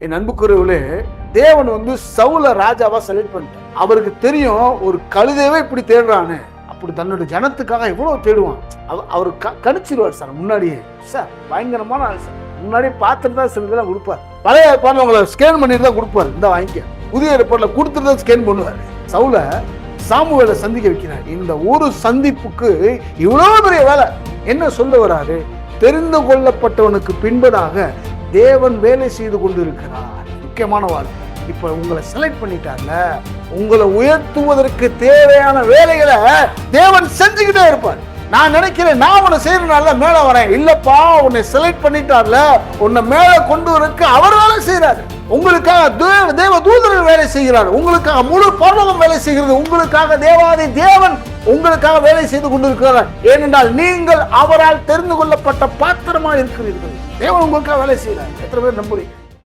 என் அன்புக்குரியவர்களே, தேவன் சவுல ராஜாவா செலக்ட் பண்ணிட்டார். அவருக்கு தெரியும் ஒரு கழுதையவே இப்படி தேடுறான்னு. அப்படி தன்னுடைய ஜனத்துக்காக எவ்வளவு தேடுவான். அவர் கணிச்சிருவார் சார். முன்னாடியே சார் பயங்கரமான ஆள் சார். முன்னாடியே பார்த்துட்டு தான் சில இதெல்லாம் கொடுப்பார். பழைய ஏற்பாடுல உங்களை ஸ்கேன் பண்ணிட்டு தான் கொடுப்பாரு. இந்த வாங்கிக்க. புதிய ஏற்பாடுல கொடுத்துட்டு தான் ஸ்கேன் பண்ணுவார். சவுல சாமுவேலை சந்திக்க வைக்கிறார். இந்த ஒரு சந்திப்புக்கு இவ்வளவு பெரிய வேலை. என்ன சொல்ல வராரு? தெரிந்து கொள்ளப்பட்டவனுக்கு பின்பதாக தேவன் வேலை செய்து கொண்டு இருக்கிறார். முக்கியமான வார்த்தை. இப்ப உங்களை செலக்ட் பண்ணிட்டார்ல, உங்களை உயர்த்துவதற்கு தேவையான வேலைகளை தேவன் செஞ்சுக்கிட்டே இருப்பார். நான் நினைக்கிறேன் நான் உன்னை செய்யறதுனால மேல வரேன். இல்லப்பா, உன்னை செலக்ட் பண்ணிட்டார்ல, உன்னை மேல கொண்டு வரக்கு அவர் வேலை செய்யறாரு. உங்களுக்காக தேவ தூதர்கள் வேலை செய்கிறார். உங்களுக்காக முழு பரலோகம் வேலை செய்கிறது. உங்களுக்காக தேவாதி தேவன் உங்களுக்காக வேலை செய்து கொண்டிருக்கிறார். ஏனென்றால் நீங்கள் அவரால் தெரிந்து கொள்ளப்பட்ட பாத்திரமா இருக்கிறீர்கள். தேவன் உங்களுக்காக வேலை செய்கிறார். எத்தனை பேர் நம்புறீங்க?